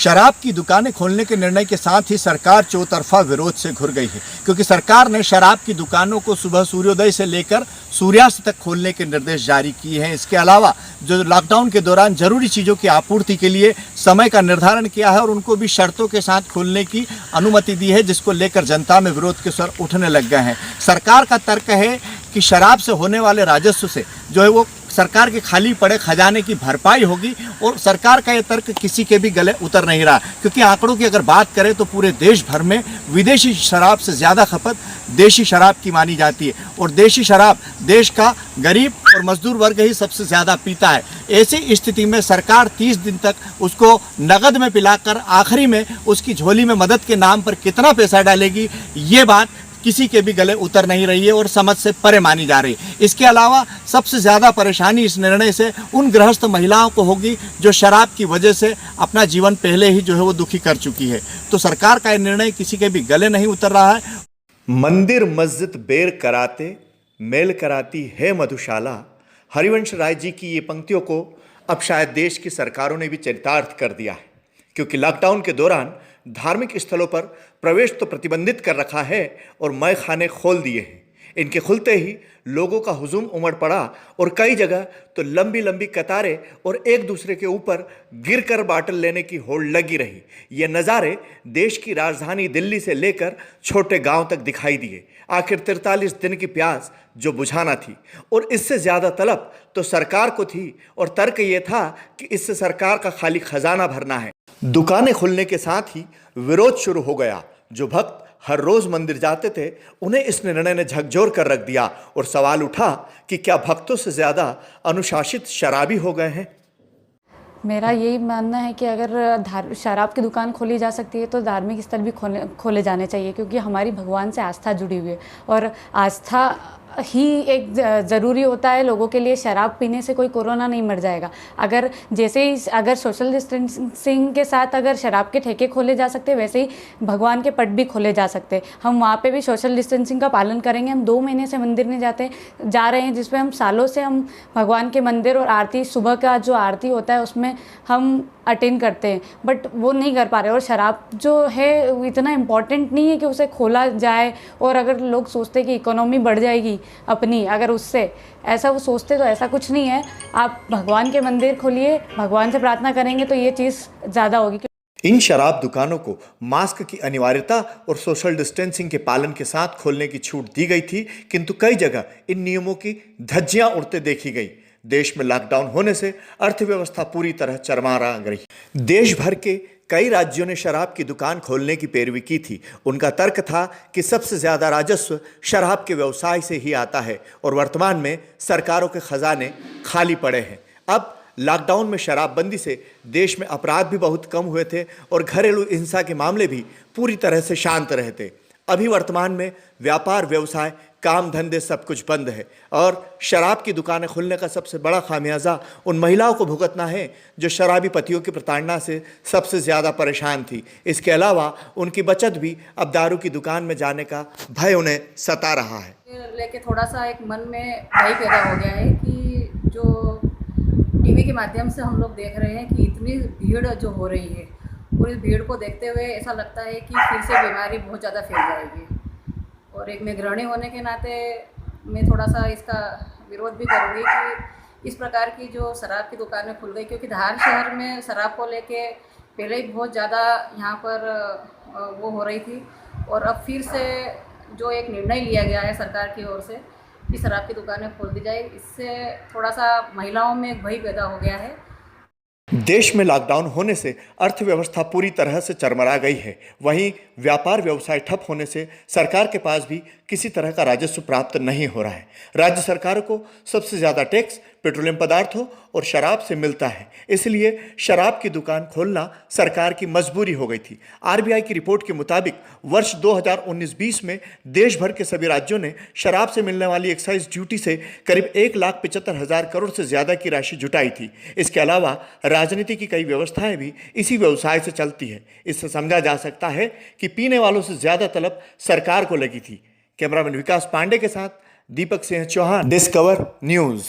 शराब की दुकानें खोलने के निर्णय के साथ ही सरकार चौतरफा विरोध से घुर गई है, क्योंकि सरकार ने शराब की दुकानों को सुबह सूर्योदय से लेकर सूर्यास्त तक खोलने के निर्देश जारी किए हैं। इसके अलावा जो लॉकडाउन के दौरान जरूरी चीज़ों की आपूर्ति के लिए समय का निर्धारण किया है और उनको भी शर्तों के साथ खोलने की अनुमति दी है, जिसको लेकर जनता में विरोध के स्वर उठने लग गए हैं। सरकार का तर्क है कि शराब से होने वाले राजस्व से जो है वो सरकार के खाली पड़े खजाने की भरपाई होगी, और सरकार का ये तर्क किसी के भी गले उतर नहीं रहा, क्योंकि आंकड़ों की अगर बात करें तो पूरे देश भर में विदेशी शराब से ज़्यादा खपत देशी शराब की मानी जाती है, और देशी शराब देश का गरीब और मजदूर वर्ग ही सबसे ज़्यादा पीता है। ऐसी स्थिति में सरकार 30 दिन तक उसको नगद में पिलाकर आखिरी में उसकी झोली में मदद के नाम पर कितना पैसा डालेगी, ये बात किसी के भी गले उतर नहीं रही है और समझ से परे मानी जा रही। इसके अलावा सबसे ज़्यादा परेशानी इस निर्णय से उन गृहस्थ महिलाओं को होगी जो शराब की वजह से अपना जीवन पहले ही जो है वो दुखी कर चुकी है। तो सरकार का यह निर्णय किसी के भी गले नहीं उतर रहा है। मंदिर मस्जिद बेर कराते मेल कराती है मधुशाला, हरिवंश राय जी की ये पंक्तियों को अब शायद देश की सरकारों ने भी चरितार्थ कर दिया है, क्योंकि लॉकडाउन के दौरान धार्मिक स्थलों पर प्रवेश तो प्रतिबंधित कर रखा है और मय खाने खोल दिए हैं। इनके खुलते ही लोगों का हुजूम उमड़ पड़ा और कई जगह तो लंबी लंबी कतारें और एक दूसरे के ऊपर गिरकर बाटल लेने की होड़ लगी रही। ये नज़ारे देश की राजधानी दिल्ली से लेकर छोटे गांव तक दिखाई दिए। आखिर 43 दिन की प्यास जो बुझाना थी, और इससे ज़्यादा तलब तो सरकार को थी, और तर्क ये था कि इससे सरकार का खाली खजाना भरना है। दुकानें खुलने के साथ ही विरोध शुरू हो गया। जो भक्त हर रोज मंदिर जाते थे उन्हें इस निर्णय ने झकझोर कर रख दिया, और सवाल उठा कि क्या भक्तों से ज़्यादा अनुशासित शराबी हो गए हैं। मेरा यही मानना है कि अगर शराब की दुकान खोली जा सकती है तो धार्मिक स्थल भी खोले जाने चाहिए, क्योंकि हमारी भगवान से आस्था जुड़ी हुई है और आस्था ही एक ज़रूरी होता है लोगों के लिए। शराब पीने से कोई कोरोना नहीं मर जाएगा। अगर जैसे ही अगर सोशल डिस्टेंसिंग के साथ अगर शराब के ठेके खोले जा सकते, वैसे ही भगवान के पट भी खोले जा सकते। हम वहाँ पे भी सोशल डिस्टेंसिंग का पालन करेंगे। हम 2 महीने से मंदिर नहीं जा रहे हैं, जिसमें हम सालों से हम भगवान के मंदिर और आरती, सुबह का जो आरती होता है उसमें हम अटेंड करते हैं, बट वो नहीं कर पा रहे। और शराब जो है इतना इम्पॉर्टेंट नहीं है कि उसे खोला जाए, और अगर लोग सोचते हैं कि इकोनॉमी बढ़ जाएगी अपनी, अगर उससे ऐसा वो सोचते तो ऐसा कुछ नहीं है। आप भगवान के मंदिर खोलिए, भगवान से प्रार्थना करेंगे तो ये चीज़ ज़्यादा होगी। इन शराब दुकानों को मास्क की अनिवार्यता और सोशल डिस्टेंसिंग के पालन के साथ खोलने की छूट दी गई थी, किंतु कई जगह इन नियमों की धज्जियां उड़ते देखी गई। देश में लॉकडाउन होने से अर्थव्यवस्था पूरी तरह चरमरा गई। देश भर के कई राज्यों ने शराब की दुकान खोलने की पैरवी की थी। उनका तर्क था कि सबसे ज़्यादा राजस्व शराब के व्यवसाय से ही आता है, और वर्तमान में सरकारों के खजाने खाली पड़े हैं। अब लॉकडाउन में शराबबंदी से देश में अपराध भी बहुत कम हुए थे और घरेलू हिंसा के मामले भी पूरी तरह से शांत रहते। अभी वर्तमान में व्यापार, व्यवसाय, काम धंधे सब कुछ बंद है, और शराब की दुकानें खुलने का सबसे बड़ा खामियाजा उन महिलाओं को भुगतना है जो शराबी पतियों की प्रताड़ना से सबसे ज़्यादा परेशान थी। इसके अलावा उनकी बचत भी अब दारू की दुकान में जाने का भय उन्हें सता रहा है। लेके थोड़ा सा एक मन में भय पैदा हो गया है कि जो टीवी के माध्यम से हम लोग देख रहे हैं कि इतनी भीड़ जो हो रही है, और इस भीड़ को देखते हुए ऐसा लगता है कि फिर से बीमारी बहुत ज़्यादा फैल जाएगी। और एक मैं गृहिणी होने के नाते मैं थोड़ा सा इसका विरोध भी करूँगी कि इस प्रकार की जो शराब की दुकानें खुल गई, क्योंकि धार शहर में शराब को लेके पहले ही बहुत ज़्यादा यहाँ पर वो हो रही थी, और अब फिर से जो एक निर्णय लिया गया है सरकार की ओर से कि शराब की दुकानें खोल दी जाए, इससे थोड़ा सा महिलाओं में एक भय पैदा हो गया है। देश में लॉकडाउन होने से अर्थव्यवस्था पूरी तरह से चरमरा गई है। वहीं व्यापार व्यवसाय ठप होने से सरकार के पास भी किसी तरह का राजस्व प्राप्त नहीं हो रहा है। राज्य सरकारों को सबसे ज़्यादा टैक्स पेट्रोलियम पदार्थों और शराब से मिलता है, इसलिए शराब की दुकान खोलना सरकार की मजबूरी हो गई थी। आरबीआई की रिपोर्ट के मुताबिक वर्ष 2019-20 में देश भर के सभी राज्यों ने शराब से मिलने वाली एक्साइज ड्यूटी से करीब 1,75,000 करोड़ से ज़्यादा की राशि जुटाई थी। इसके अलावा राजनीति की कई व्यवस्थाएं भी इसी व्यवसाय से चलती है। इससे समझा जा सकता है कि पीने वालों से ज़्यादा तलब सरकार को लगी थी। कैमरामैन विकास पांडे के साथ दीपक सिंह चौहान, डिस्कवर न्यूज़।